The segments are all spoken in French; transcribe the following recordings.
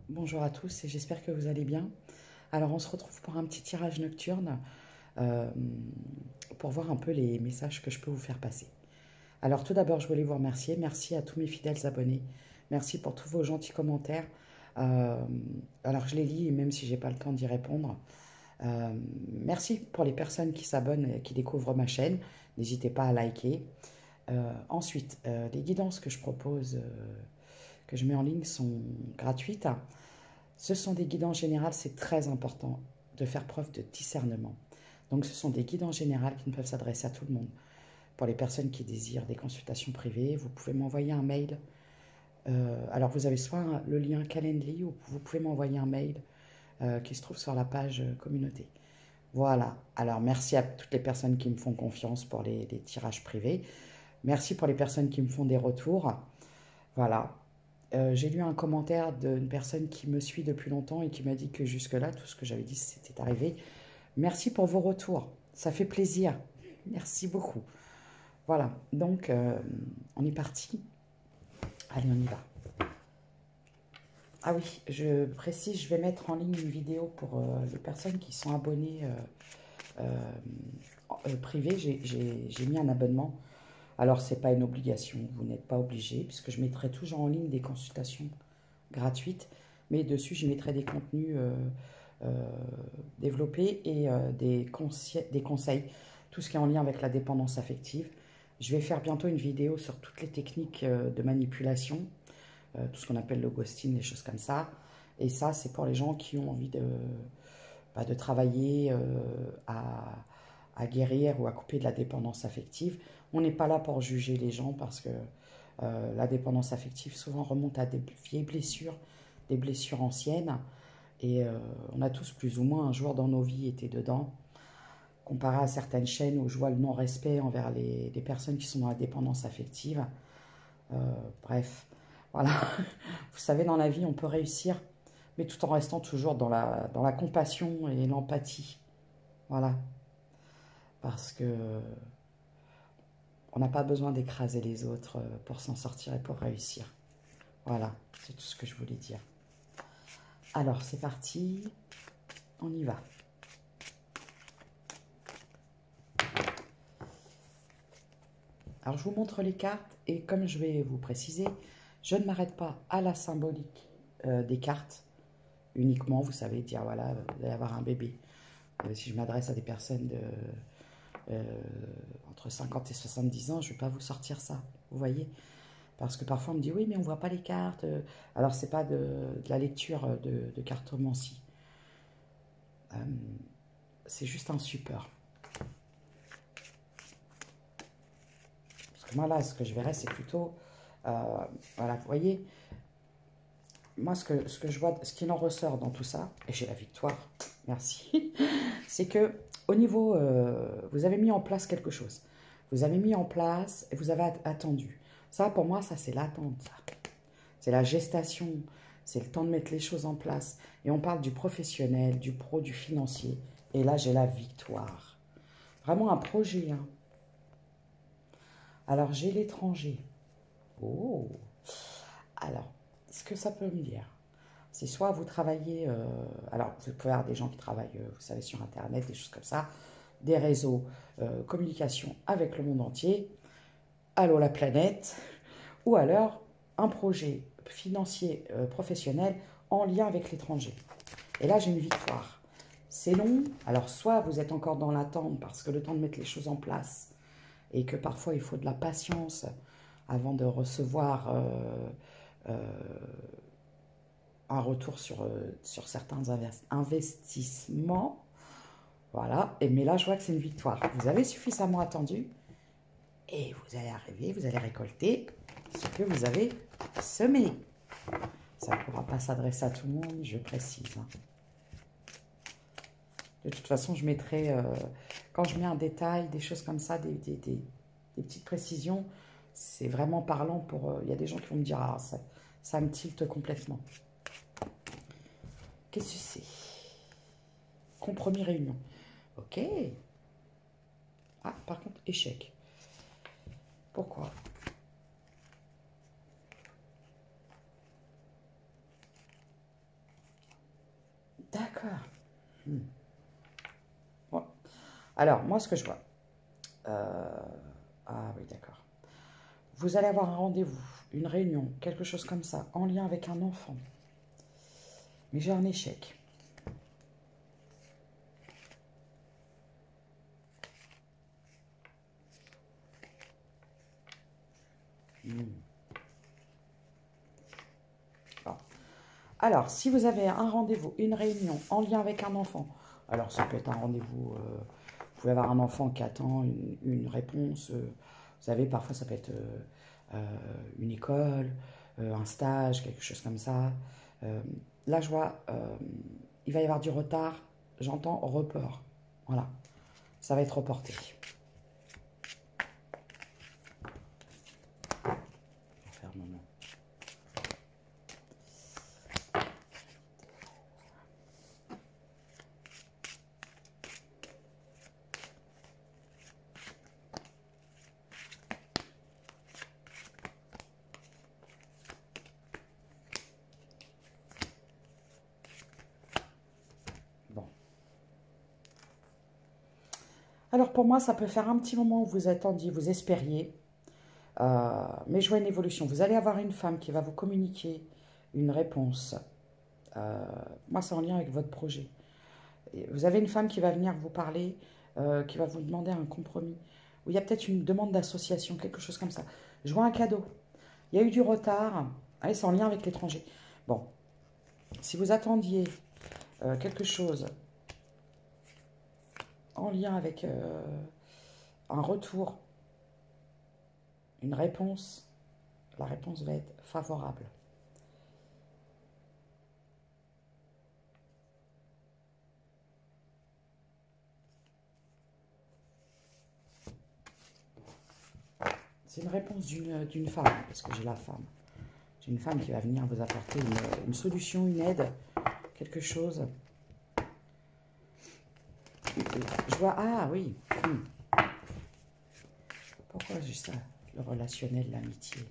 Bonjour à tous et j'espère que vous allez bien. Alors on se retrouve pour un petit tirage nocturne euh, pour voir un peu les messages que je peux vous faire passer. Alors tout d'abord je voulais vous remercier. Merci à tous mes fidèles abonnés. Merci pour tous vos gentils commentaires. Euh, alors je les lis même si j'ai pas le temps d'y répondre. Euh, Merci pour les personnes qui s'abonnent et qui découvrent ma chaîne. N'hésitez pas à liker. Ensuite, les guidances que je propose, que je mets en ligne sont gratuites. Ce sont des guides en général, c'est très important de faire preuve de discernement. Donc ce sont des guides en général qui ne peuvent s'adresser à tout le monde. Pour les personnes qui désirent des consultations privées, vous pouvez m'envoyer un mail. Alors vous avez soit le lien Calendly ou vous pouvez m'envoyer un mail qui se trouve sur la page communauté. Voilà, alors merci à toutes les personnes qui me font confiance pour les tirages privés. Merci pour les personnes qui me font des retours. Voilà, j'ai lu un commentaire d'une personne qui me suit depuis longtemps et qui m'a dit que jusque-là, tout ce que j'avais dit, c'était arrivé. Merci pour vos retours. Ça fait plaisir. Merci beaucoup. Voilà, donc on est parti. Allez, on y va. Ah oui, je précise, je vais mettre en ligne une vidéo pour les personnes qui sont abonnées privées. J'ai mis un abonnement. Alors, ce n'est pas une obligation, vous n'êtes pas obligé, puisque je mettrai toujours en ligne des consultations gratuites, mais dessus, je mettrai des contenus développés et des conseils, tout ce qui est en lien avec la dépendance affective. Je vais faire bientôt une vidéo sur toutes les techniques de manipulation, tout ce qu'on appelle le ghosting, des choses comme ça. Et ça, c'est pour les gens qui ont envie de travailler à guérir ou à couper de la dépendance affective. On n'est pas là pour juger les gens parce que la dépendance affective souvent remonte à des vieilles blessures, des blessures anciennes. Et on a tous plus ou moins un jour dans nos vies été dedans. Comparé à certaines chaînes où je vois le non-respect envers les personnes qui sont dans la dépendance affective. Bref, voilà. Vous savez, dans la vie, on peut réussir, mais tout en restant toujours dans la compassion et l'empathie. Voilà. Parce que on n'a pas besoin d'écraser les autres pour s'en sortir et pour réussir. Voilà, c'est tout ce que je voulais dire. Alors, c'est parti, on y va. Alors, je vous montre les cartes et comme je vais vous préciser, je ne m'arrête pas à la symbolique des cartes uniquement, vous savez, dire voilà, vous allez avoir un bébé. Si je m'adresse à des personnes entre 50 et 70 ans, je ne vais pas vous sortir ça, vous voyez. Parce que parfois on me dit oui mais on ne voit pas les cartes. Alors c'est pas de la lecture de cartomancie. C'est juste un support. Parce que moi là ce que je verrais c'est plutôt voilà vous voyez. Moi ce que je vois, ce qui en ressort dans tout ça, et j'ai la victoire, merci, c'est que au niveau, vous avez mis en place quelque chose. Vous avez mis en place et vous avez attendu. Ça pour moi ça c'est l'attente. C'est la gestation, c'est le temps de mettre les choses en place. Et on parle du professionnel, du pro, du financier. Et là, j'ai la victoire. Vraiment un projet. Hein. Alors, j'ai l'étranger. Oh. Alors, ce que ça peut me dire, c'est soit vous travaillez... alors, vous pouvez avoir des gens qui travaillent, vous savez, sur Internet, des choses comme ça, des réseaux, communication avec le monde entier, allô la planète, ou alors un projet financier professionnel en lien avec l'étranger. Et là, j'ai une victoire. C'est long, alors soit vous êtes encore dans l'attente parce que le temps de mettre les choses en place et que parfois il faut de la patience avant de recevoir un retour sur certains investissements. Voilà, mais là je vois que c'est une victoire. Vous avez suffisamment attendu et vous allez arriver, vous allez récolter ce que vous avez semé. Ça ne pourra pas s'adresser à tout le monde, je précise. De toute façon, je mettrai, quand je mets un détail, des choses comme ça, des petites précisions, c'est vraiment parlant pour... Il y a des gens qui vont me dire, ah, ça me tilte complètement. Qu'est-ce que c'est? Compromis réunion. Ok. Ah, par contre, échec. Pourquoi? D'accord. Bon. Alors, moi, ce que je vois... Ah oui, d'accord. Vous allez avoir un rendez-vous, une réunion, quelque chose comme ça, en lien avec un enfant. Mais j'ai un échec. Bon. Alors, si vous avez un rendez-vous, une réunion en lien avec un enfant, alors ça peut être un rendez-vous, vous pouvez avoir un enfant qui attend une réponse, vous savez, parfois ça peut être une école, un stage, quelque chose comme ça. Là, je vois, il va y avoir du retard, j'entends report. Voilà, ça va être reporté. Je vais faire mon nom. Bon. Alors pour moi, ça peut faire un petit moment où vous attendiez, vous espériez, mais je vois une évolution. Vous allez avoir une femme qui va vous communiquer une réponse. Moi, c'est en lien avec votre projet. Et vous avez une femme qui va venir vous parler, qui va vous demander un compromis. Ou il y a peut-être une demande d'association, quelque chose comme ça. Je vois un cadeau. Il y a eu du retard. Allez, c'est en lien avec l'étranger. Bon, si vous attendiez quelque chose en lien avec un retour, une réponse, la réponse va être favorable. C'est une réponse d'une femme, parce que j'ai la femme. J'ai une femme qui va venir vous apporter une solution, une aide, quelque chose. Je vois, ah oui. Pourquoi j'ai ça? Le relationnel, l'amitié.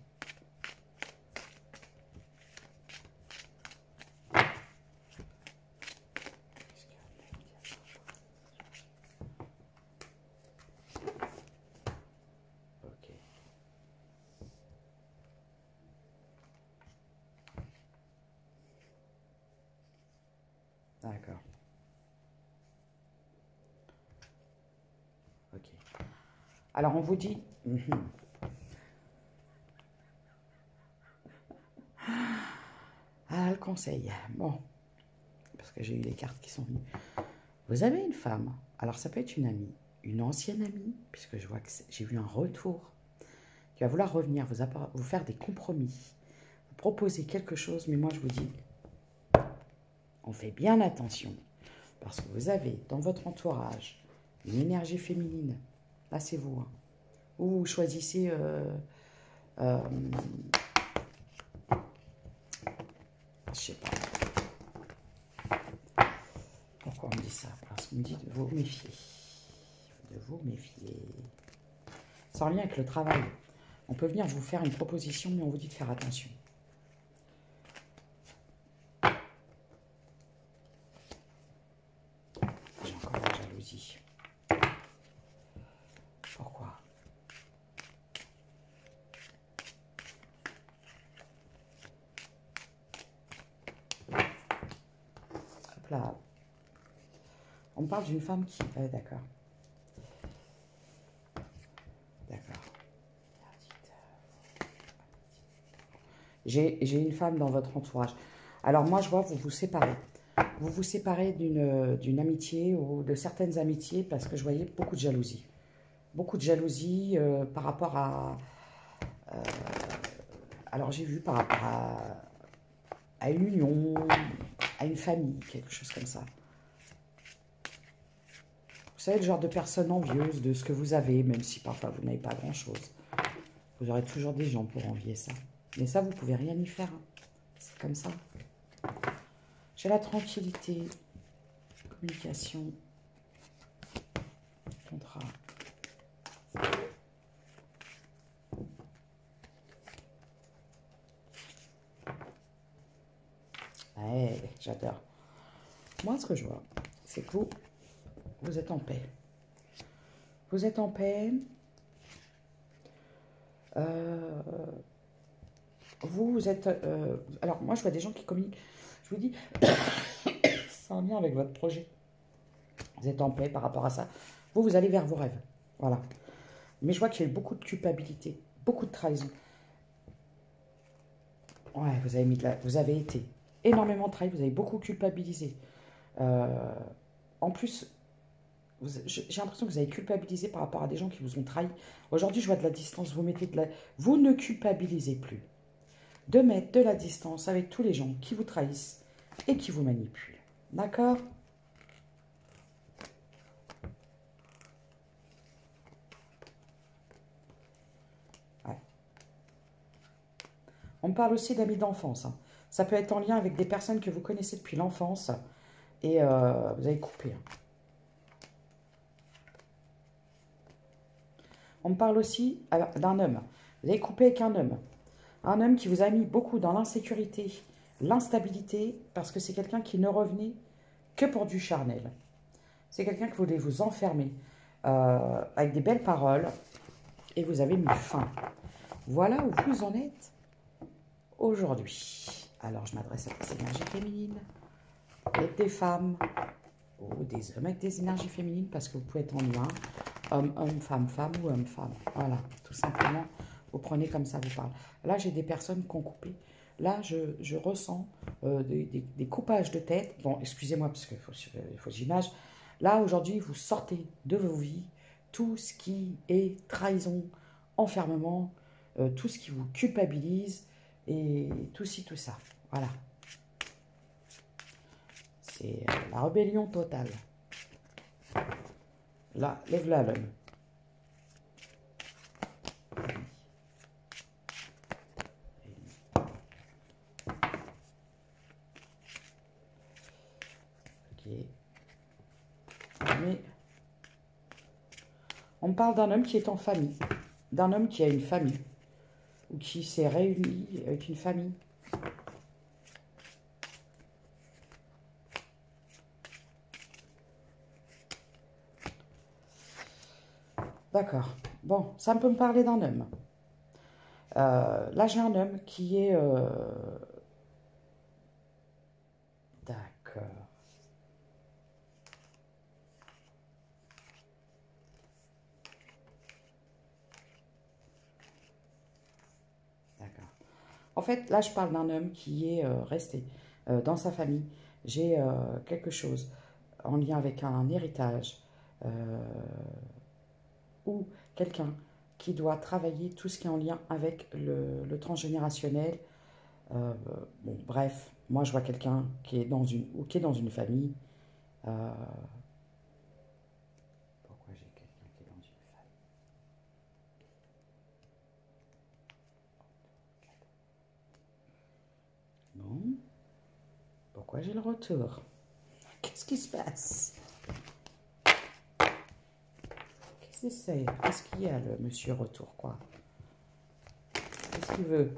Ok. D'accord. Ok. Alors, on vous dit... Ah, le conseil. Bon, parce que j'ai eu les cartes qui sont venues. Vous avez une femme. Alors, ça peut être une amie, une ancienne amie, puisque je vois que j'ai vu un retour, qui va vouloir revenir, vous faire des compromis, vous proposer quelque chose, mais moi, je vous dis, on fait bien attention, parce que vous avez dans votre entourage une énergie féminine. Là, c'est vous. Hein. Ou vous choisissez... je sais pas. Pourquoi on me dit ça? Parce qu'on me dit de vous méfier. De vous méfier. C'est en lien avec le travail. On peut venir vous faire une proposition, mais on vous dit de faire attention. J'ai encore la jalousie. Pourquoi? Hop là. On parle d'une femme qui... d'accord. D'accord. J'ai une femme dans votre entourage. Alors moi, je vois, vous vous séparez. Vous vous séparez d'une amitié ou de certaines amitiés parce que je voyais beaucoup de jalousie. Beaucoup de jalousie par rapport à... alors j'ai vu par rapport à une union, à une famille, quelque chose comme ça. Vous savez, le genre de personne envieuse de ce que vous avez, même si parfois vous n'avez pas grand-chose. Vous aurez toujours des gens pour envier ça. Mais ça, vous ne pouvez rien y faire. Hein. C'est comme ça. J'ai la tranquillité, communication, contrat. Ouais, j'adore. Moi, ce que je vois, c'est que vous êtes en paix. Vous êtes en paix. Vous êtes... alors, moi, je vois des gens qui communiquent. Je vous dis, c'est en lien avec votre projet. Vous êtes en paix par rapport à ça. Vous allez vers vos rêves. Voilà. Mais je vois qu'il y a eu beaucoup de culpabilité, beaucoup de trahison. Ouais, vous avez été énormément trahi, vous avez beaucoup culpabilisé. En plus, j'ai l'impression que vous avez culpabilisé par rapport à des gens qui vous ont trahi. Aujourd'hui, je vois de la distance, vous ne culpabilisez plus. De mettre de la distance avec tous les gens qui vous trahissent et qui vous manipulent. D'accord? Ouais. On me parle aussi d'amis d'enfance. Hein. Ça peut être en lien avec des personnes que vous connaissez depuis l'enfance et vous avez coupé. Hein. On me parle aussi d'un homme. Vous avez coupé avec un homme. Un homme qui vous a mis beaucoup dans l'insécurité, l'instabilité, parce que c'est quelqu'un qui ne revenait que pour du charnel. C'est quelqu'un qui voulait vous enfermer avec des belles paroles et vous avez mis fin. Voilà où vous en êtes aujourd'hui. Alors, je m'adresse à des énergies féminines, et des femmes ou des hommes avec des énergies féminines parce que vous pouvez être en lien, homme, femme, femme ou homme, femme. Voilà, tout simplement, vous prenez comme ça vous parle. Là, j'ai des personnes qui ont coupé. Là, je ressens des coupages de tête. Bon, excusez-moi parce qu'il faut que j'image. Là, aujourd'hui, vous sortez de vos vies tout ce qui est trahison, enfermement, tout ce qui vous culpabilise et tout ci, tout ça. Voilà. C'est la rébellion totale. Là, lève-la l'homme. Ok. Mais on me parle d'un homme qui est en famille. D'un homme qui a une famille. Ou qui s'est réuni avec une famille. D'accord. Bon, ça peut me parler d'un homme. Là, j'ai un homme qui est... D'accord. D'accord. En fait, là, je parle d'un homme qui est resté dans sa famille. J'ai quelque chose en lien avec un héritage ou quelqu'un qui doit travailler tout ce qui est en lien avec le transgénérationnel. Bon, bref, moi, je vois quelqu'un qui est dans une famille. Pourquoi j'ai quelqu'un qui est dans une famille? Bon, pourquoi j'ai le retour? Qu'est-ce qui se passe? Qu'est-ce que c'est? Qu'est-ce qu'il y a, le monsieur retour, quoi? Qu'est-ce qu'il veut?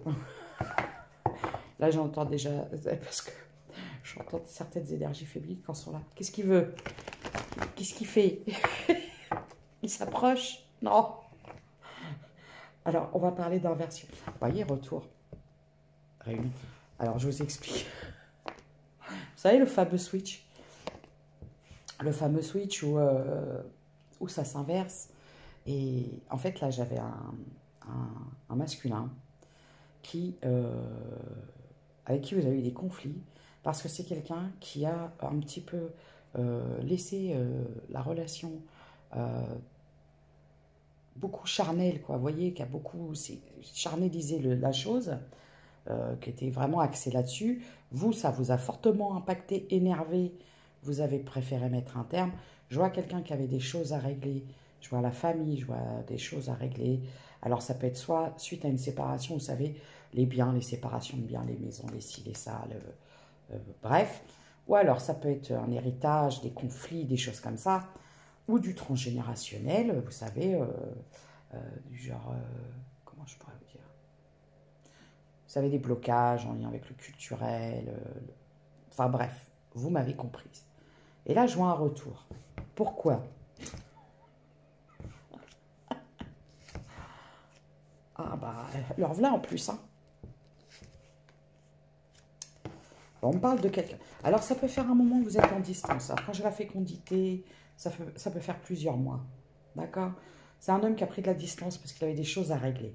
Là, j'entends déjà, parce que j'entends certaines énergies féminines quand elles sont là. Qu'est-ce qu'il veut? Qu'est-ce qu'il fait? Il s'approche? Non. Alors, on va parler d'inversion. Vous voyez, retour. Réunion. Alors, je vous explique. Vous savez, le fameux switch. Le fameux switch où ça s'inverse. Et en fait, là, j'avais un masculin avec qui vous avez eu des conflits. Parce que c'est quelqu'un qui a un petit peu laissé la relation beaucoup charnelle, quoi. Vous voyez, qui a beaucoup charnélisé la chose. Qui était vraiment axé là-dessus. Vous, ça vous a fortement impacté, énervé. Vous avez préféré mettre un terme. Je vois quelqu'un qui avait des choses à régler. Je vois la famille, je vois des choses à régler. Alors, ça peut être soit suite à une séparation, vous savez, les biens, les séparations de biens, les maisons, les ci, les ça, bref. Ou alors, ça peut être un héritage, des conflits, des choses comme ça. Ou du transgénérationnel, vous savez, du genre... comment je pourrais vous dire? Vous savez, des blocages en lien avec le culturel. Enfin bref, vous m'avez comprise. Et là, je vois un retour. Pourquoi? Ah bah, leur voilà en plus, hein. Bon, on parle de quelqu'un. Alors, ça peut faire un moment que vous êtes en distance. Alors, quand j'ai la fécondité, ça peut faire plusieurs mois. D'accord? C'est un homme qui a pris de la distance parce qu'il avait des choses à régler.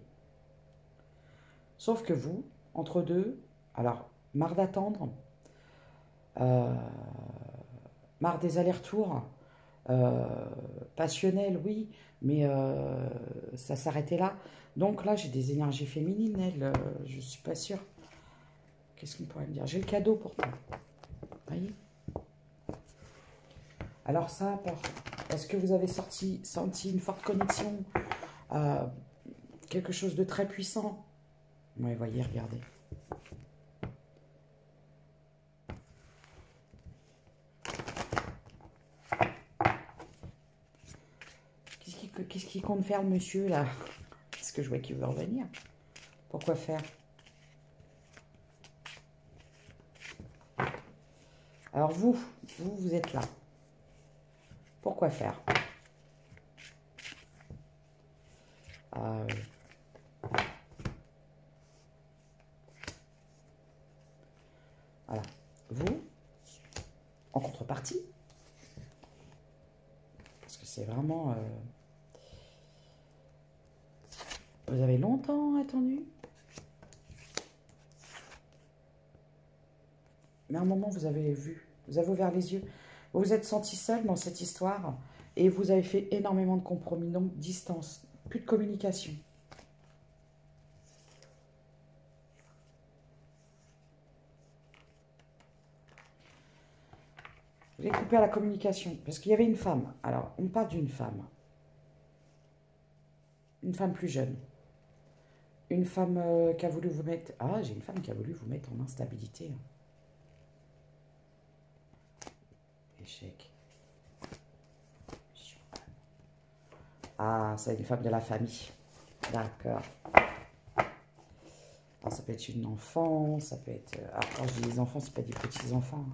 Sauf que vous, entre deux, alors, marre d'attendre, euh, marre des allers-retours, euh, passionnel, oui, mais ça s'arrêtait là. Donc là, j'ai des énergies féminines, elle, je suis pas sûre. Qu'est-ce qu'on pourrait me dire? J'ai le cadeau pour toi. Voyez? Alors ça, est-ce que vous avez senti une forte connexion à quelque chose de très puissant? Oui, voyez, regardez. Qu'est-ce qu'il compte faire, le monsieur, là? Est-ce que je vois qu'il veut revenir? Pourquoi faire? Alors vous êtes là. Pourquoi faire? Voilà. Vous, en contrepartie, parce que c'est vraiment... vous avez longtemps attendu. Mais à un moment, vous avez vu, vous avez ouvert les yeux. Vous vous êtes senti seul dans cette histoire et vous avez fait énormément de compromis. Donc, distance, plus de communication. Vous avez coupé à la communication parce qu'il y avait une femme. Alors, on parle d'une femme. Une femme plus jeune. Une femme qui a voulu vous mettre... Ah, j'ai une femme qui a voulu vous mettre en instabilité. Échec. Ah, c'est une femme de la famille. D'accord. Alors, ça peut être une enfant, ça peut être... Alors, quand je dis des enfants, c'est pas des petits-enfants.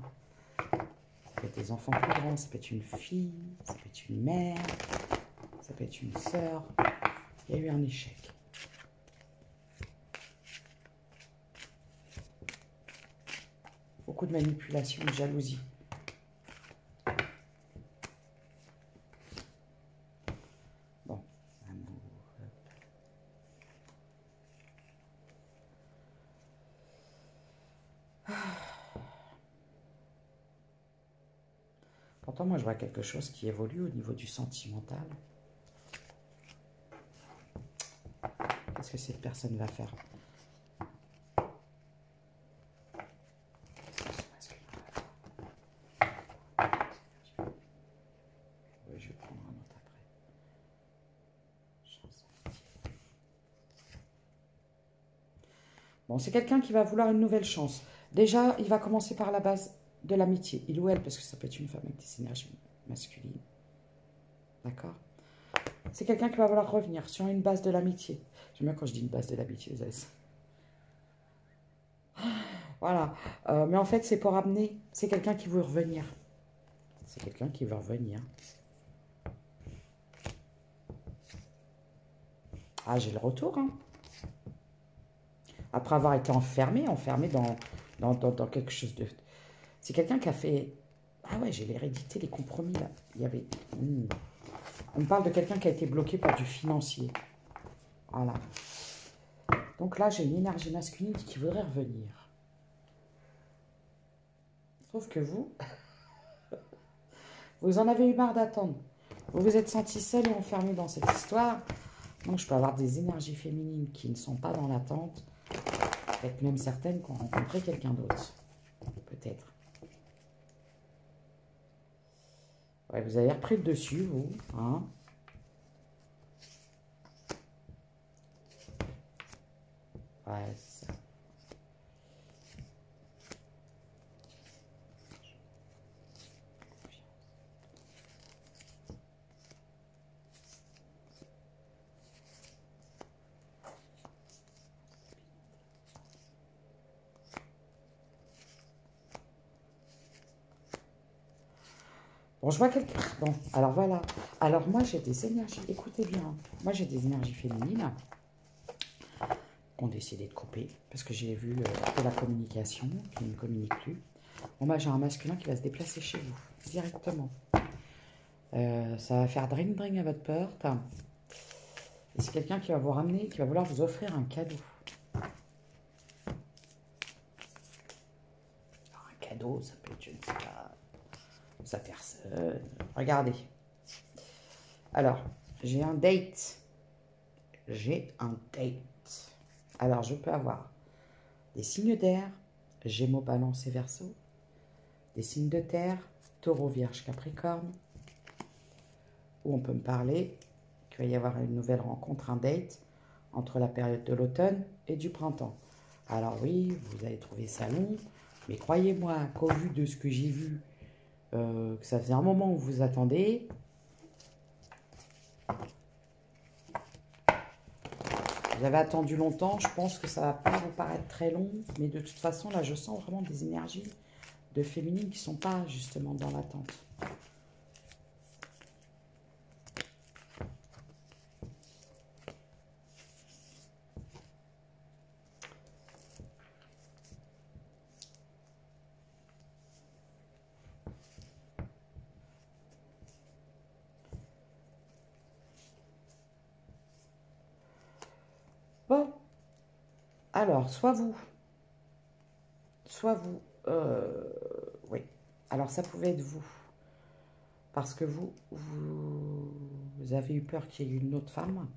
Ça peut être des enfants plus grands, ça peut être une fille, ça peut être une mère, ça peut être une sœur. Il y a eu un échec. Beaucoup de manipulation, de jalousie. Bon, amour. Pourtant, moi, je vois quelque chose qui évolue au niveau du sentimental. Qu'est-ce que cette personne va faire? Oui, je vais prendre un autre après. Bon, c'est quelqu'un qui va vouloir une nouvelle chance. Déjà, il va commencer par la base de l'amitié. Il ou elle, parce que ça peut être une femme avec des énergies masculines. D'accord? C'est quelqu'un qui va vouloir revenir sur une base de l'amitié. J'aime bien quand je dis une base de l'amitié, vous avez ça. Voilà. Mais en fait, c'est pour amener... C'est quelqu'un qui veut revenir. C'est quelqu'un qui veut revenir. Ah, j'ai le retour, hein. Après avoir été enfermé dans quelque chose de... C'est quelqu'un qui a fait... Ah ouais, j'ai l'hérédité, les compromis, là. Il y avait... On parle de quelqu'un qui a été bloqué par du financier. Voilà. Donc là, j'ai une énergie masculine qui voudrait revenir. Sauf que vous, vous en avez eu marre d'attendre. Vous vous êtes senti seul et enfermé dans cette histoire. Donc, je peux avoir des énergies féminines qui ne sont pas dans l'attente. Peut-être même certaines qui ont rencontré quelqu'un d'autre. Peut-être. Ouais, vous avez repris le dessus, vous. Hein? Ouais, c'est ça. Bon, je vois quelqu'un. Bon, alors voilà. Alors moi, j'ai des énergies. Écoutez bien. Moi, j'ai des énergies féminines qu'on décidé de couper parce que j'ai vu de la communication qui ne communique plus. Bon, moi, j'ai un masculin qui va se déplacer chez vous directement. Ça va faire dring-dring à votre porte. Et c'est quelqu'un qui va vous ramener, qui va vouloir vous offrir un cadeau. Alors, un cadeau, ça peut être, je ne sais pas, sa personne. Regardez. Alors, j'ai un date. J'ai un date. Alors, je peux avoir des signes d'air, Gémeaux, Balance et Verseau, des signes de terre, Taureau, Vierge, Capricorne, où on peut me parler qu'il va y avoir une nouvelle rencontre, un date, entre la période de l'automne et du printemps. Alors oui, vous allez trouver ça long, mais croyez-moi qu'au vu de ce que j'ai vu, que ça faisait un moment où vous attendez, vous avez attendu longtemps, je pense que ça ne va pas vous paraître très long, mais de toute façon, là, je sens vraiment des énergies de féminines qui ne sont pas justement dans l'attente. Bon, alors, soit vous, oui. Alors, ça pouvait être vous, parce que vous avez eu peur qu'il y ait une autre femme.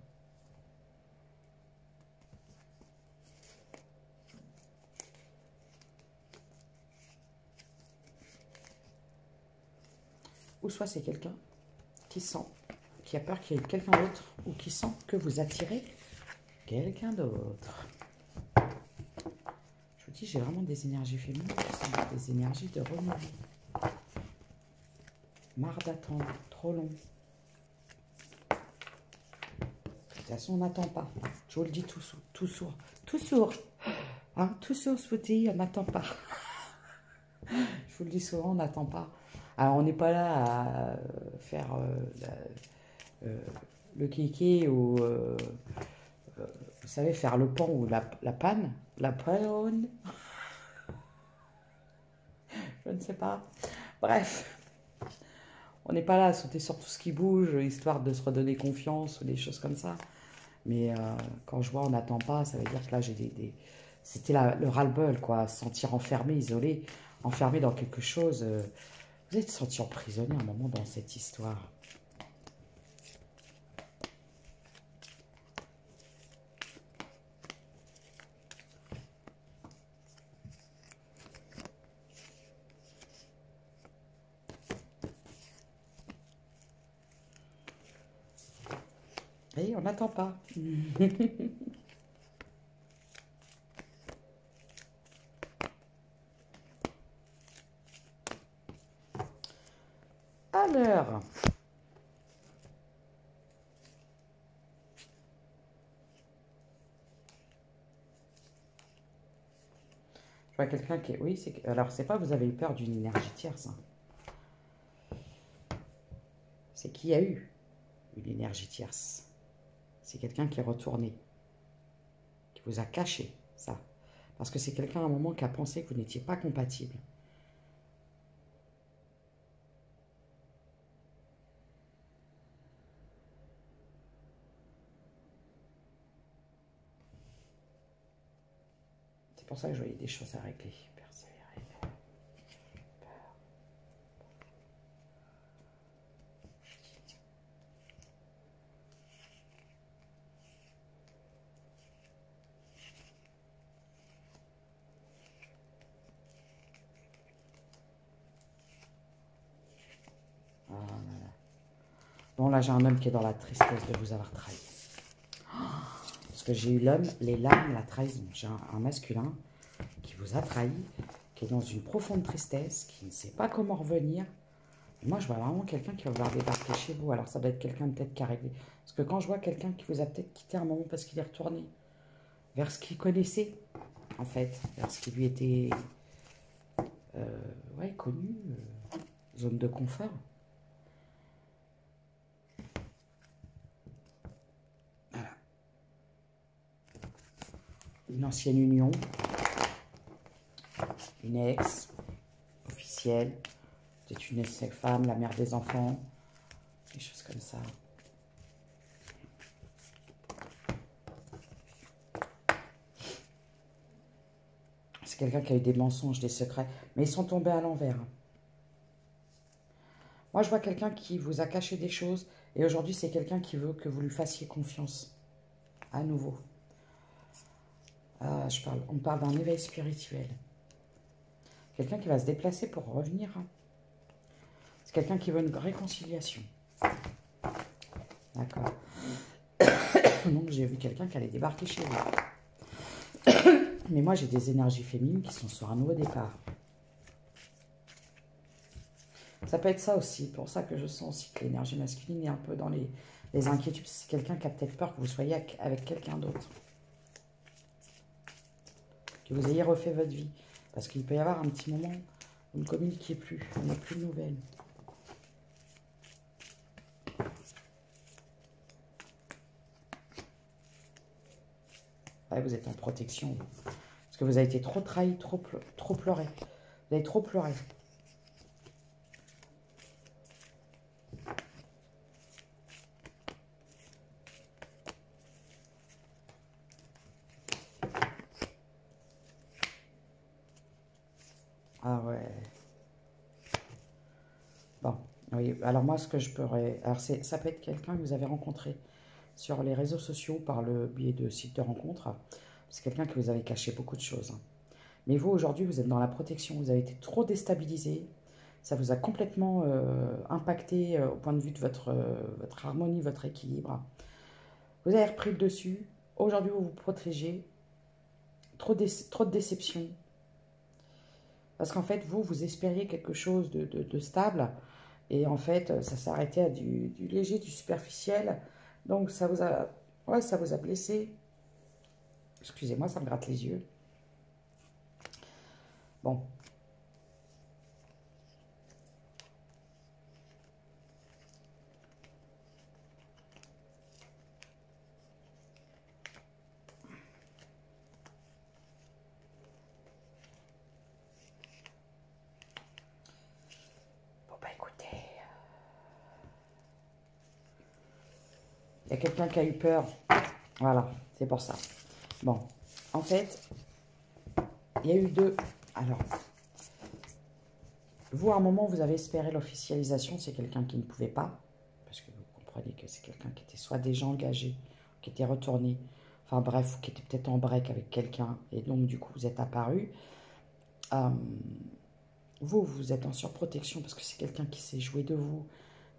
Ou soit c'est quelqu'un qui sent, qui a peur qu'il y ait quelqu'un d'autre, ou qui sent que vous attirez quelqu'un d'autre. Je vous dis, j'ai vraiment des énergies féminines qui sont des énergies de renouveau. Marre d'attendre, trop long. De toute façon, on n'attend pas. Je vous le dis tout sourd. Tout sourd. Hein, tout sourd, je vous dis, on n'attend pas. Je vous le dis souvent, on n'attend pas. Alors, on n'est pas là à faire le kéké ou, vous savez, faire le pan ou la panne. La panne. Je ne sais pas. Bref. On n'est pas là à sauter sur tout ce qui bouge, histoire de se redonner confiance ou des choses comme ça. Mais quand je vois on n'attend pas, ça veut dire que là, j'ai c'était le ras-le-bol, quoi. Se sentir enfermé, isolé, enfermé dans quelque chose. Vous êtes senti emprisonné un moment dans cette histoire. Et on n'attend pas. Alors, je vois quelqu'un qui est... Oui, c'est... Alors, c'est pas vous avez eu peur d'une énergie tierce. Hein. C'est qui a eu une énergie tierce. C'est quelqu'un qui est retourné, qui vous a caché ça. Parce que c'est quelqu'un à un moment qui a pensé que vous n'étiez pas compatible. C'est pour ça que je voyais des choses à régler. Persévérer. Voilà. Bon, là, j'ai un homme qui est dans la tristesse de vous avoir trahi. Parce que j'ai eu l'homme, les larmes, la trahison. J'ai un masculin qui vous a trahi, qui est dans une profonde tristesse, qui ne sait pas comment revenir. Et moi, je vois vraiment quelqu'un qui va vouloir débarquer chez vous. Alors, ça doit être quelqu'un peut-être qui a réglé. Parce que quand je vois quelqu'un qui vous a peut-être quitté un moment parce qu'il est retourné vers ce qu'il connaissait, en fait, vers ce qui lui était ouais, connu, zone de confort. une ancienne union, une ex, officielle, peut-être une ex-femme, la mère des enfants, des choses comme ça. C'est quelqu'un qui a eu des mensonges, des secrets, mais ils sont tombés à l'envers. Moi, je vois quelqu'un qui vous a caché des choses, et aujourd'hui, c'est quelqu'un qui veut que vous lui fassiez confiance, à nouveau. Ah, on parle d'un éveil spirituel. Quelqu'un qui va se déplacer pour revenir. C'est quelqu'un qui veut une réconciliation. D'accord. Donc, j'ai vu quelqu'un qui allait débarquer chez vous. Mais moi, j'ai des énergies féminines qui sont sur un nouveau départ. Ça peut être ça aussi. Pour ça que je sens aussi que l'énergie masculine est un peu dans les inquiétudes. C'est quelqu'un qui a peut-être peur que vous soyez avec quelqu'un d'autre. Que vous ayez refait votre vie. Parce qu'il peut y avoir un petit moment où vous ne communiquiez plus. On n'a plus de nouvelles. Ouais, vous êtes en protection. Parce que vous avez été trop trahi, trop pleuré. Vous avez trop pleuré. Ah ouais. Bon, oui. Alors moi, ce que je pourrais... Alors ça peut être quelqu'un que vous avez rencontré sur les réseaux sociaux par le biais de sites de rencontres. C'est quelqu'un que vous avez caché beaucoup de choses. Mais vous, aujourd'hui, vous êtes dans la protection. Vous avez été trop déstabilisé. Ça vous a complètement impacté au point de vue de votre harmonie, votre équilibre. Vous avez repris le dessus. Aujourd'hui, vous vous protégez. Trop de déception. Parce qu'en fait, vous espériez quelque chose de stable. Et en fait, ça s'est arrêté à du léger, du superficiel. Donc, ça vous a, ouais, ça vous a blessé. Excusez-moi, ça me gratte les yeux. Bon. Bon, bah écoutez. Il y a quelqu'un qui a eu peur. Voilà, c'est pour ça. Bon, en fait, il y a eu deux... Alors, vous, à un moment, vous avez espéré l'officialisation. C'est quelqu'un qui ne pouvait pas. Parce que vous comprenez que c'est quelqu'un qui était soit déjà engagé, qui était retourné. Enfin bref, qui était peut-être en break avec quelqu'un. Et donc, du coup, vous êtes apparu. Vous êtes en surprotection parce que c'est quelqu'un qui s'est joué de vous,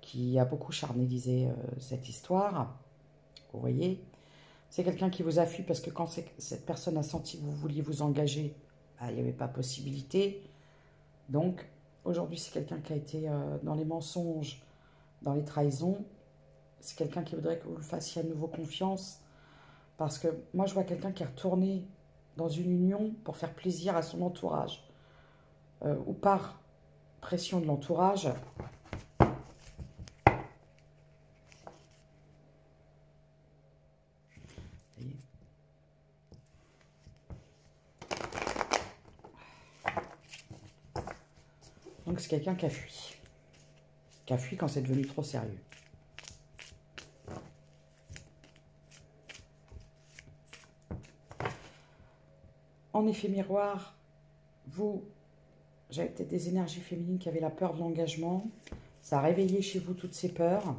qui a beaucoup charnélisé cette histoire. Vous voyez, c'est quelqu'un qui vous a fui parce que quand cette personne a senti que vous vouliez vous engager, bah, il n'y avait pas possibilité. Donc, aujourd'hui, c'est quelqu'un qui a été dans les mensonges, dans les trahisons. C'est quelqu'un qui voudrait que vous le fassiez à nouveau confiance. Parce que moi, je vois quelqu'un qui est retourné dans une union pour faire plaisir à son entourage. Ou par pression de l'entourage. Donc, c'est quelqu'un qui a fui. Qui a fui quand c'est devenu trop sérieux. En effet miroir, vous, j'avais peut-être des énergies féminines qui avaient la peur de l'engagement. Ça a réveillé chez vous toutes ces peurs.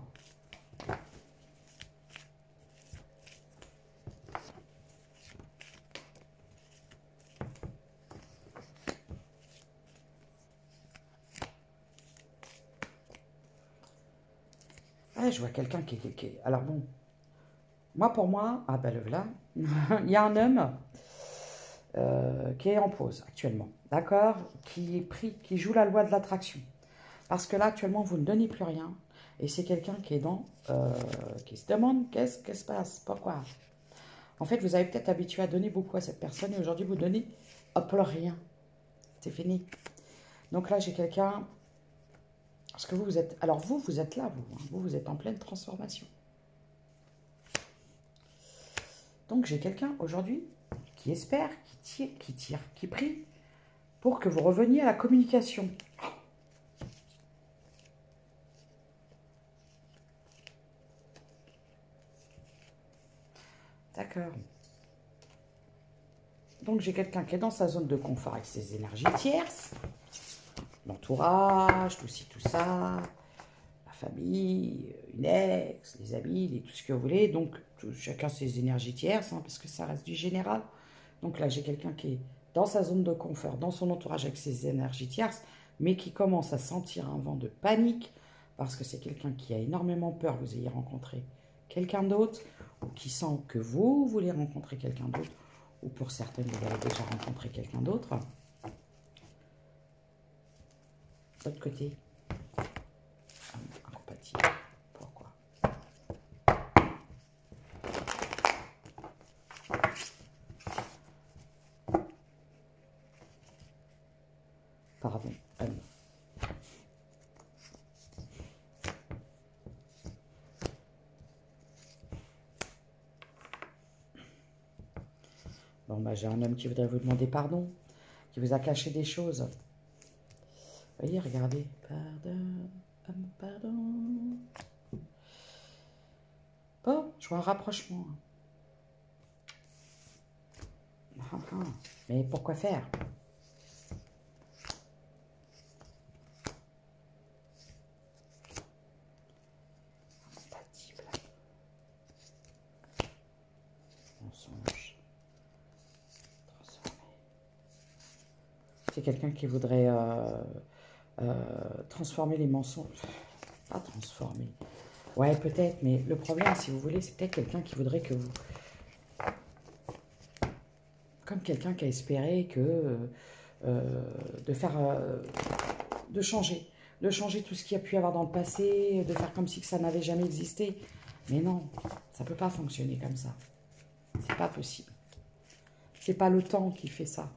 Ah, je vois quelqu'un qui est... Alors bon, moi pour moi, ah ben le voilà, il y a un homme qui est en pause actuellement, d'accord, qui joue la loi de l'attraction. Parce que là, actuellement, vous ne donnez plus rien. Et c'est quelqu'un qui est qui se demande qu'est-ce qui se passe, pourquoi. En fait, vous avez peut-être habitué à donner beaucoup à cette personne et aujourd'hui, vous donnez, hop là, rien. C'est fini. Donc là, j'ai quelqu'un... Parce que vous êtes... Alors vous êtes là, vous. Hein, vous êtes en pleine transformation. Donc j'ai quelqu'un aujourd'hui qui espère, qui tire, qui prie, pour que vous reveniez à la communication. D'accord. Donc j'ai quelqu'un qui est dans sa zone de confort avec ses énergies tierces, l'entourage, tout ci, tout ça, la famille, une ex, les amis, tout ce que vous voulez. Donc chacun ses énergies tierces, hein, parce que ça reste du général. Donc là j'ai quelqu'un qui est dans sa zone de confort, dans son entourage avec ses énergies tierces, mais qui commence à sentir un vent de panique, parce que c'est quelqu'un qui a énormément peur que vous ayez rencontré quelqu'un d'autre, ou qui sent que vous voulez rencontrer quelqu'un d'autre, ou pour certaines, vous avez déjà rencontré quelqu'un d'autre. De l'autre côté, incompatible. Pourquoi? Pardon. Bon, bah, j'ai un homme qui voudrait vous demander pardon, qui vous a caché des choses. Vous voyez, regardez. Pardon, pardon. Bon, je vois un rapprochement. Mais pourquoi faire? Incompatible. Mensonge. Transformer. C'est quelqu'un qui voudrait transformer les mensonges. Pas transformer. Ouais, peut-être, mais le problème, si vous voulez, c'est peut-être quelqu'un qui voudrait que vous... Comme quelqu'un qui a espéré que... de changer. De changer tout ce qu'il y a pu y avoir dans le passé, de faire comme si que ça n'avait jamais existé. Mais non, ça ne peut pas fonctionner comme ça. C'est pas possible. C'est pas le temps qui fait ça.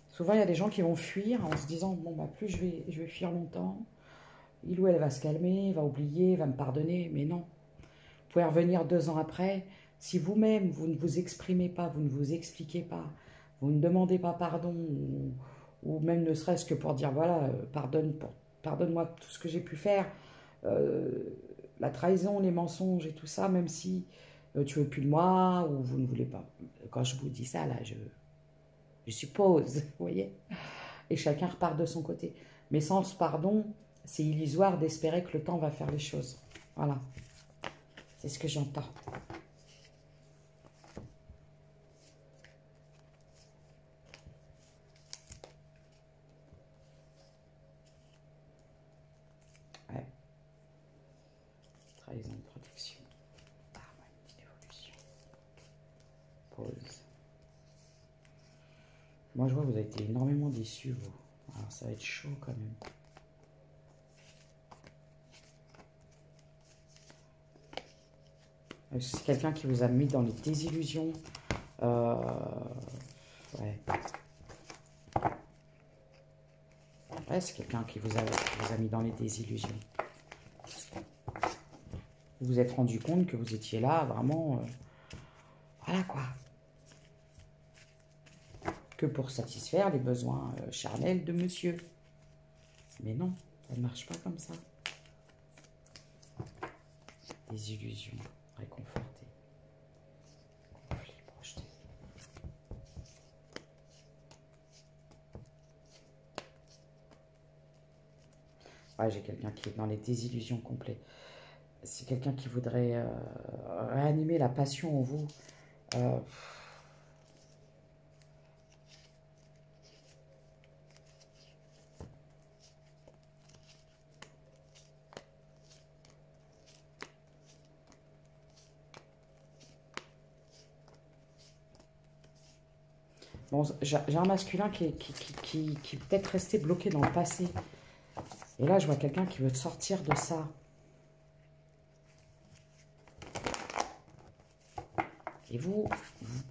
Souvent, il y a des gens qui vont fuir en se disant, bon, bah, plus je vais fuir longtemps, il ou elle va se calmer, va oublier, va me pardonner. Mais non. Vous pouvez revenir 2 ans après. Si vous-même, vous ne vous exprimez pas, vous ne vous expliquez pas, vous ne demandez pas pardon, ou même ne serait-ce que pour dire, voilà, pardonne-moi tout ce que j'ai pu faire, la trahison, les mensonges et tout ça, même si tu veux plus de moi, ou vous ne voulez pas. Quand je vous dis ça, là, je suppose, vous voyez. Et chacun repart de son côté. Mais sans ce pardon, c'est illusoire d'espérer que le temps va faire les choses. Voilà. C'est ce que j'entends. Ouais. Trahison de protection. Harmonie d'évolution. Pause. Moi, je vois que vous avez été énormément déçus, vous. Alors, ça va être chaud quand même. C'est quelqu'un qui vous a mis dans les désillusions. Ouais. Ouais, c'est quelqu'un qui vous a mis dans les désillusions. Vous vous êtes rendu compte que vous étiez là, vraiment... voilà, quoi. Que pour satisfaire les besoins charnels de monsieur. Mais non, ça ne marche pas comme ça. Désillusion, réconforté, conflit projeté. Ouais, j'ai quelqu'un qui est dans les désillusions complètes. C'est quelqu'un qui voudrait réanimer la passion en vous. Bon, j'ai un masculin qui est peut-être resté bloqué dans le passé. Et là, je vois quelqu'un qui veut sortir de ça. Et vous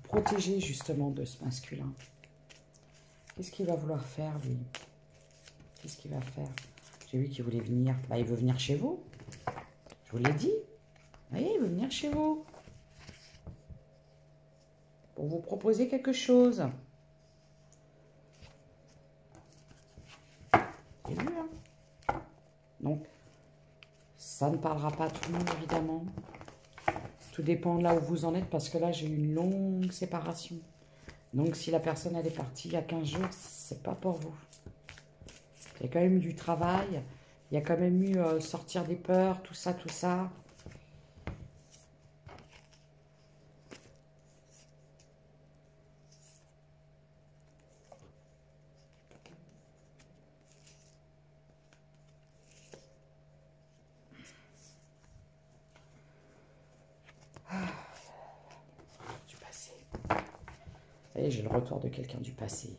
protégez justement de ce masculin. Qu'est-ce qu'il va vouloir faire, lui? Qu'est-ce qu'il va faire? J'ai vu qu'il voulait venir. Bah, il veut venir chez vous. Je vous l'ai dit. Vous voyez, il veut venir chez vous. pour vous proposer quelque chose. C'est vu, hein? Donc, ça ne parlera pas à tout le monde, évidemment. Tout dépend de là où vous en êtes, parce que là, j'ai eu une longue séparation. Donc, si la personne, elle est partie il y a 15 jours, c'est pas pour vous. Il y a quand même eu du travail. Il y a quand même eu sortir des peurs, tout ça, tout ça. Du passé. Vous voyez, j'ai le retour de quelqu'un du passé.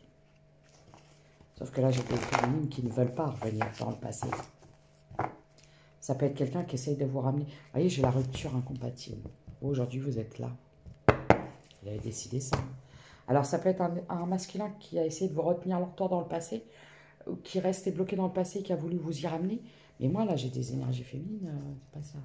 Sauf que là, j'ai des féminines qui ne veulent pas revenir dans le passé. Ça peut être quelqu'un qui essaye de vous ramener. Vous voyez, j'ai la rupture incompatible. Aujourd'hui, vous êtes là. Vous avez décidé ça. Alors, ça peut être un masculin qui a essayé de vous retenir longtemps dans le passé, ou qui restait bloqué dans le passé, qui a voulu vous y ramener. Mais moi, là, j'ai des énergies féminines. C'est pas ça.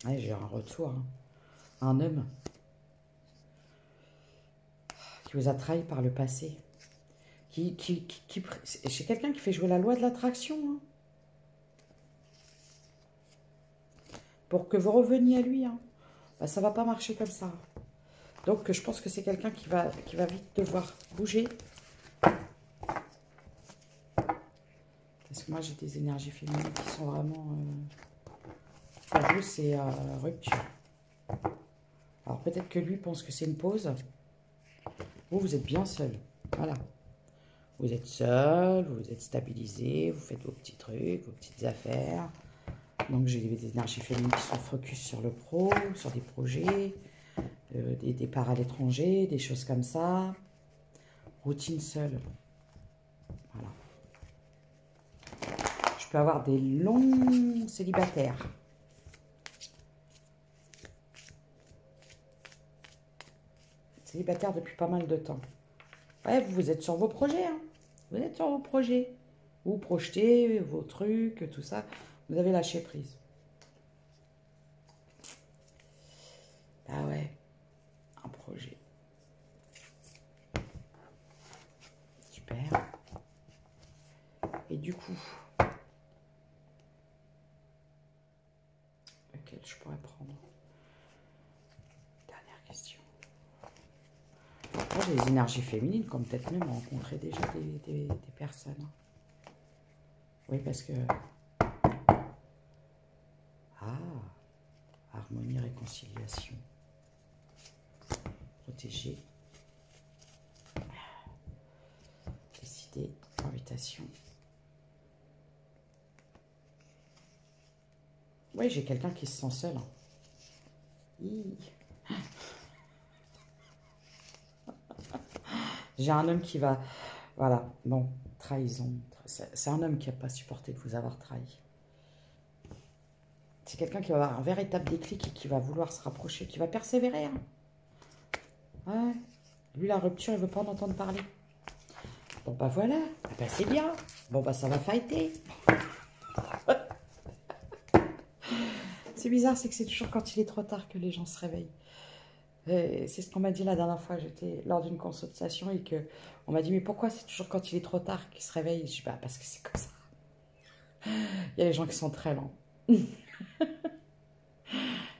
Ouais, j'ai un retour. Hein. Un homme qui vous a trahi par le passé. C'est quelqu'un qui fait jouer la loi de l'attraction. Hein. Pour que vous reveniez à lui. Hein. Bah, ça ne va pas marcher comme ça. Donc, je pense que c'est quelqu'un qui va vite devoir bouger. Parce que moi, j'ai des énergies féminines qui sont vraiment... pour vous, c'est rupture. Alors, peut-être que lui pense que c'est une pause. Vous êtes bien seul. Voilà. Vous êtes seul, vous êtes stabilisé, vous faites vos petits trucs, vos petites affaires. Donc, j'ai des énergies féminines qui sont focus sur le pro, sur des projets, des départs à l'étranger, des choses comme ça. Routine seule. Voilà. Je peux avoir des longs célibataires. Célibataire depuis pas mal de temps. Ouais, vous êtes sur vos projets. Hein. Vous êtes sur vos projets. Vous projetez vos trucs, tout ça. Vous avez lâché prise. Ah ouais. Un projet. Super. Et du coup, lequel je pourrais prendre? Dernière question. Moi, j'ai des énergies féminines, comme peut-être même rencontrer déjà des personnes. Oui, parce que... Ah, harmonie, réconciliation. Protéger. Décider, invitation. Oui, j'ai quelqu'un qui se sent seul. J'ai un homme qui va... Voilà, bon, trahison. C'est un homme qui n'a pas supporté de vous avoir trahi. C'est quelqu'un qui va avoir un véritable déclic et qui va vouloir se rapprocher, qui va persévérer. Hein. Ouais. Lui, la rupture, il ne veut pas en entendre parler. Bon, bah voilà, bah, c'est bien. Bon, bah ça va fighter. C'est bizarre, c'est que c'est toujours quand il est trop tard que les gens se réveillent. C'est ce qu'on m'a dit la dernière fois, j'étais lors d'une consultation et que on m'a dit mais pourquoi c'est toujours quand il est trop tard qu'ils se réveillent? Je dis bah parce que c'est comme ça. Il y a des gens qui sont très lents.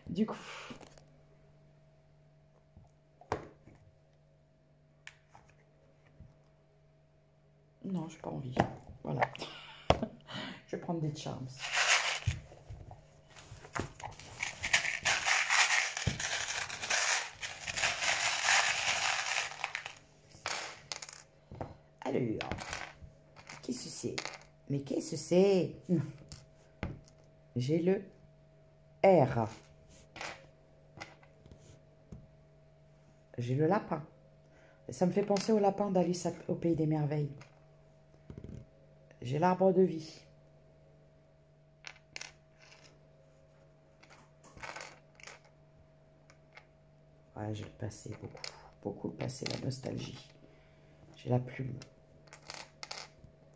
Du coup, non, j'ai pas envie. Voilà. Je vais prendre des charms. Alors, qu'est-ce que c'est? Mais qu'est-ce que c'est? J'ai le R. J'ai le lapin. Ça me fait penser au lapin d'Alice au Pays des Merveilles. J'ai l'arbre de vie. Ouais, j'ai le passé, beaucoup. Beaucoup le passé, la nostalgie. J'ai la plume.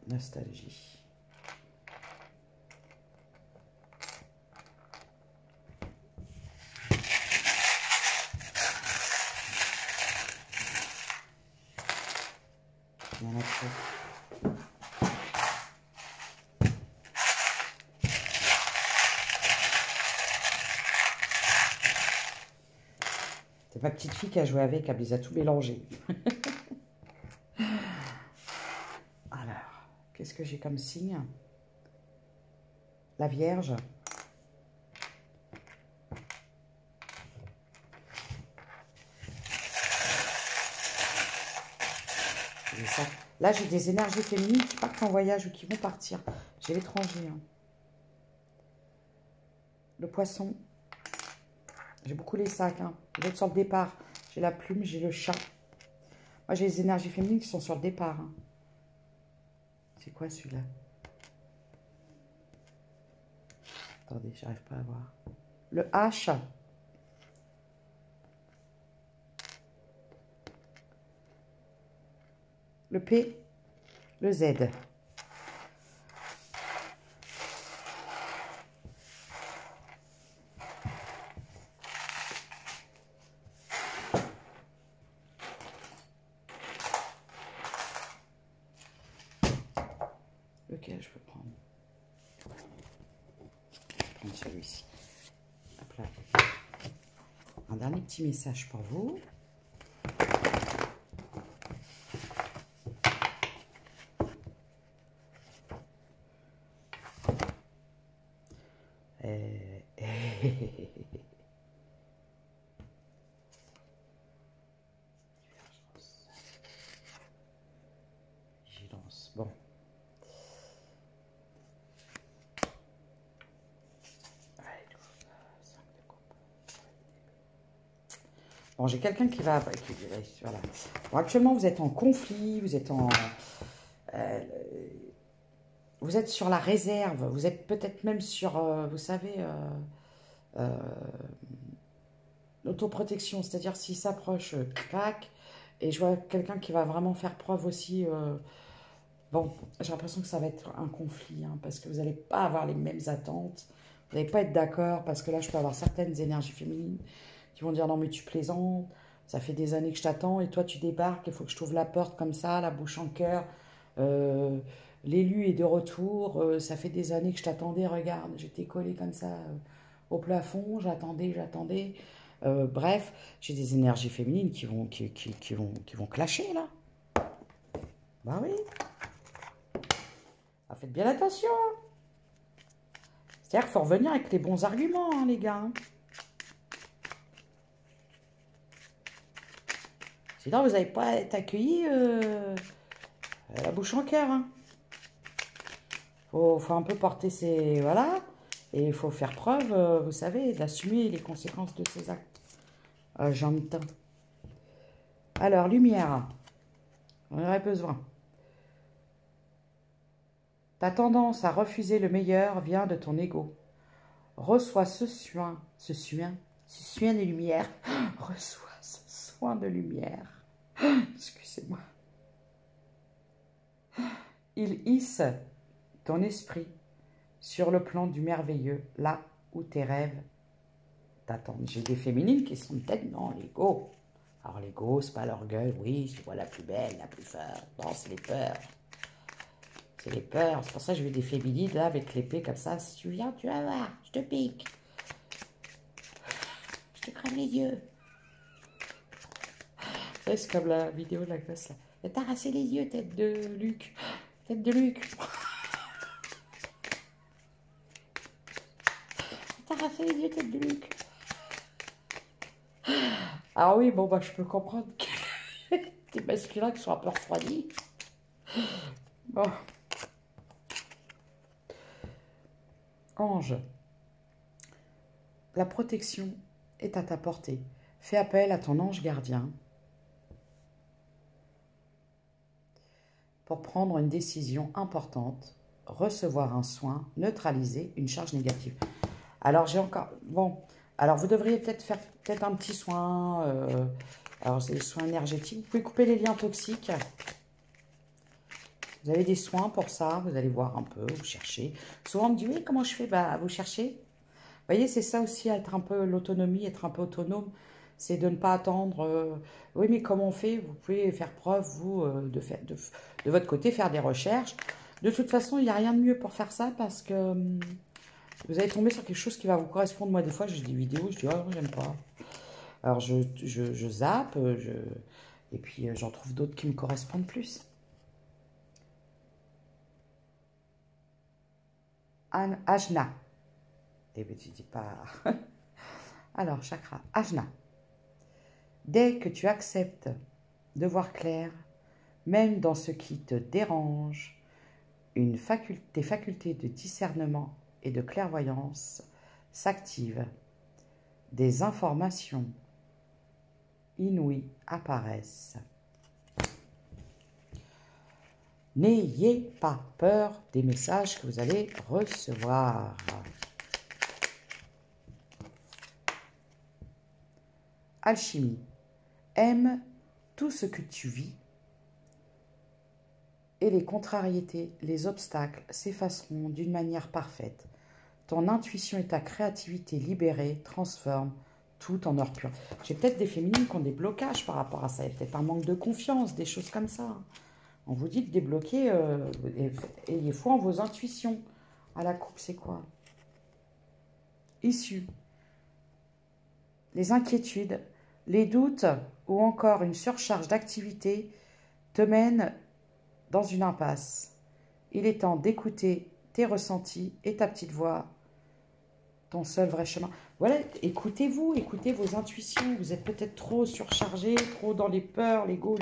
Nostalgie. C'est ma petite fille qui a joué avec, elle les a tout mélangés. Alors, qu'est-ce que j'ai comme signe? La Vierge. Ça. Là, j'ai des énergies féminines qui partent en voyage ou qui vont partir. J'ai l'étranger. Hein. Le Poisson. J'ai beaucoup les sacs. Hein. Vous êtes sur le départ. J'ai la plume, j'ai le chat. Moi, j'ai les énergies féminines qui sont sur le départ. Hein. C'est quoi celui-là? Attendez, j'arrive pas à voir. Le H. Le P. Le Z. Lequel je peux prendre? Je vais prendre celui-ci. Hop là. Un dernier petit message pour vous. Vigilance. Bon. Bon, j'ai quelqu'un qui va... voilà. Bon, actuellement, vous êtes en conflit, vous êtes en... vous êtes sur la réserve, vous êtes peut-être même sur, vous savez, l'autoprotection. C'est-à-dire, s'il s'approche, clac, et je vois quelqu'un qui va vraiment faire preuve aussi... bon, j'ai l'impression que ça va être un conflit, hein, parce que vous n'allez pas avoir les mêmes attentes, vous n'allez pas être d'accord, parce que là, je peux avoir certaines énergies féminines qui vont dire non mais tu plaisantes, ça fait des années que je t'attends et toi tu débarques, il faut que je t'ouvre la porte comme ça, la bouche en cœur, l'élu est de retour, ça fait des années que je t'attendais, regarde, j'étais collée comme ça au plafond, j'attendais, bref, j'ai des énergies féminines qui vont clasher là. Bah oui. Ah, faites bien attention. C'est-à-dire qu'il faut revenir avec les bons arguments, hein, les gars. Hein. Sinon, vous n'allez pas être accueillis la bouche en cœur. Hein. Faut un peu porter ses... Voilà. Et il faut faire preuve, vous savez, d'assumer les conséquences de ses actes. J'entends. Alors, lumière. On aurait besoin. Ta tendance à refuser le meilleur vient de ton ego. Reçois ce soin de lumière. Reçois ce soin de lumière. Excusez-moi. Il hisse ton esprit sur le plan du merveilleux, là où tes rêves t'attendent. J'ai des féminines qui sont peut-être dans l'ego. Alors l'ego, c'est pas l'orgueil, oui, je vois la plus belle, la plus forte. Non, c'est les peurs. C'est les peurs. C'est pour ça que je veux des féminines là avec l'épée comme ça. Si tu viens, tu vas voir, je te pique. Je te crève les yeux. C'est comme la vidéo de la gosse là. T'as rassé les yeux, tête de Luc. Tête de Luc. T'as rassé les yeux, tête de Luc. Ah oui, bon, bah, je peux comprendre que des masculins qui sont un peu refroidis. Bon. Ange. La protection est à ta portée. Fais appel à ton ange gardien pour prendre une décision importante, recevoir un soin, neutraliser une charge négative. Alors, j'ai encore... Bon, alors vous devriez peut-être faire un petit soin. Alors, c'est des soins énergétiques. Vous pouvez couper les liens toxiques. Vous avez des soins pour ça. Vous allez voir un peu, vous cherchez. Souvent, on me dit, oui, comment je fais? Bah, vous cherchez. Vous voyez, c'est ça aussi, être un peu l'autonomie, être un peu autonome. C'est de ne pas attendre. Oui, mais comment on fait? Vous pouvez faire preuve, vous, de votre côté, faire des recherches. De toute façon, il n'y a rien de mieux pour faire ça parce que vous allez tomber sur quelque chose qui va vous correspondre. Moi, des fois, j'ai des vidéos, je dis, oh, j'aime pas. Alors, je zappe, et puis j'en trouve d'autres qui me correspondent plus. Ajna. Eh bien, tu dis pas... Alors, chakra, Ajna. Dès que tu acceptes de voir clair, même dans ce qui te dérange, tes facultés de discernement et de clairvoyance s'activent. Des informations inouïes apparaissent. N'ayez pas peur des messages que vous allez recevoir. Alchimie. Aime tout ce que tu vis et les contrariétés, les obstacles s'effaceront d'une manière parfaite. Ton intuition et ta créativité libérées transforment tout en or pur. J'ai peut-être des féminines qui ont des blocages par rapport à ça. Il y a peut-être un manque de confiance, des choses comme ça. On vous dit de débloquer, ayez foi en vos intuitions. À la coupe, c'est quoi? Issue. Les inquiétudes, les doutes ou encore une surcharge d'activité te mènent dans une impasse. Il est temps d'écouter tes ressentis et ta petite voix, ton seul vrai chemin. Voilà, écoutez-vous, écoutez vos intuitions. Vous êtes peut-être trop surchargé, trop dans les peurs, l'ego.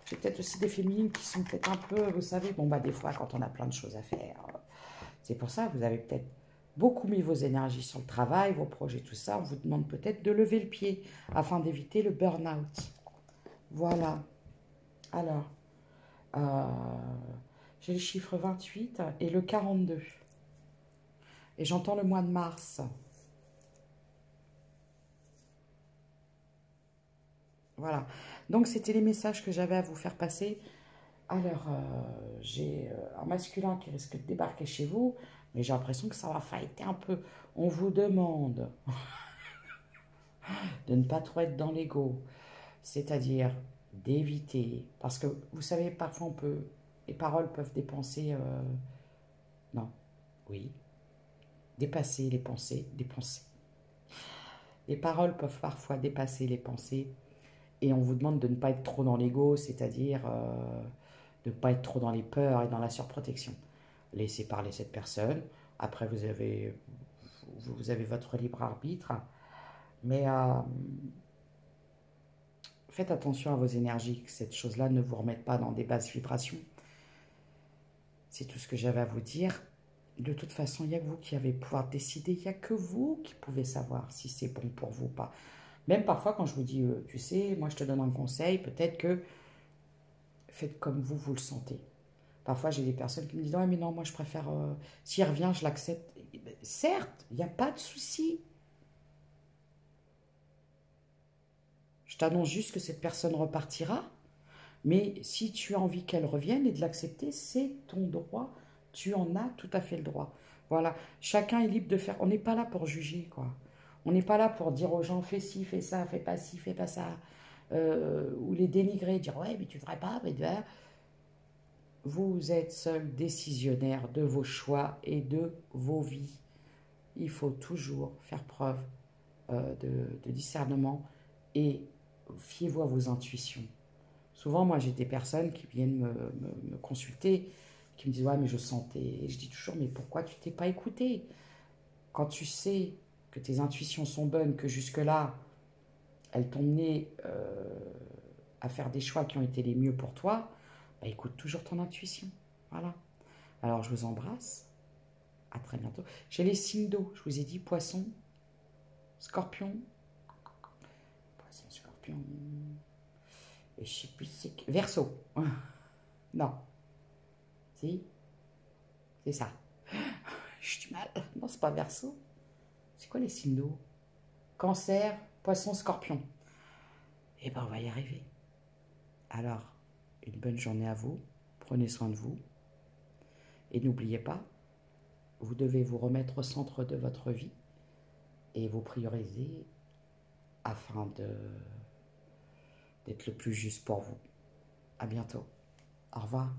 J'ai peut-être aussi des féminines qui sont peut-être un peu, vous savez, bon, bah, des fois, quand on a plein de choses à faire, c'est pour ça que vous avez peut-être beaucoup mis vos énergies sur le travail, vos projets, tout ça. On vous demande peut-être de lever le pied afin d'éviter le burn-out. Voilà. Alors, j'ai le chiffre 28 et le 42. Et j'entends le mois de mars. Voilà. Donc, c'était les messages que j'avais à vous faire passer. Alors, j'ai un masculin qui risque de débarquer chez vous, mais j'ai l'impression que ça va fighter un peu. On vous demande de ne pas trop être dans l'ego, c'est-à-dire d'éviter, parce que vous savez, parfois les paroles peuvent dépenser, non, oui, dépasser les pensées, Les paroles peuvent parfois dépasser les pensées, et on vous demande de ne pas être trop dans l'ego, c'est-à-dire de ne pas être trop dans les peurs et dans la surprotection. Laissez parler cette personne. Après, vous avez votre libre arbitre. Mais faites attention à vos énergies, que cette chose-là ne vous remette pas dans des basses vibrations. C'est tout ce que j'avais à vous dire. De toute façon, il n'y a que vous qui avez pouvoir décider. Il n'y a que vous qui pouvez savoir si c'est bon pour vous ou pas. Même parfois, quand je vous dis, tu sais, moi je te donne un conseil, peut-être que faites comme vous le sentez. Parfois, j'ai des personnes qui me disent, ouais, mais non, moi je préfère, s'il revient, je l'accepte. Certes, il n'y a pas de souci. Je t'annonce juste que cette personne repartira. Mais si tu as envie qu'elle revienne et de l'accepter, c'est ton droit. Tu en as tout à fait le droit. Voilà, chacun est libre de faire. On n'est pas là pour juger, quoi. On n'est pas là pour dire aux gens, fais ci, fais ça, fais pas ci, fais pas ça. Ou les dénigrer, dire, ouais, mais tu ne devrais pas, mais vous êtes seul décisionnaire de vos choix et de vos vies. Il faut toujours faire preuve de discernement et fiez-vous à vos intuitions. Souvent, moi, j'ai des personnes qui viennent me consulter, qui me disent « Ouais, mais je sentais… » Et je dis toujours « Mais pourquoi tu t'es pas écouté ?» Quand tu sais que tes intuitions sont bonnes, que jusque-là, elles t'ont mené à faire des choix qui ont été les mieux pour toi, bah, écoute toujours ton intuition. Voilà. Alors, je vous embrasse. À très bientôt. J'ai les signes d'eau. Je vous ai dit poisson, scorpion, poisson, scorpion… Et je sais plus c'est que… Verseau. Non. Si. C'est ça. Je suis mal. Non, c'est pas Verseau. C'est quoi les signes d'eau? Cancer, poisson, scorpion. Eh ben, on va y arriver. Alors, une bonne journée à vous. Prenez soin de vous. Et n'oubliez pas, vous devez vous remettre au centre de votre vie et vous prioriser afin d'être le plus juste pour vous. À bientôt. Au revoir.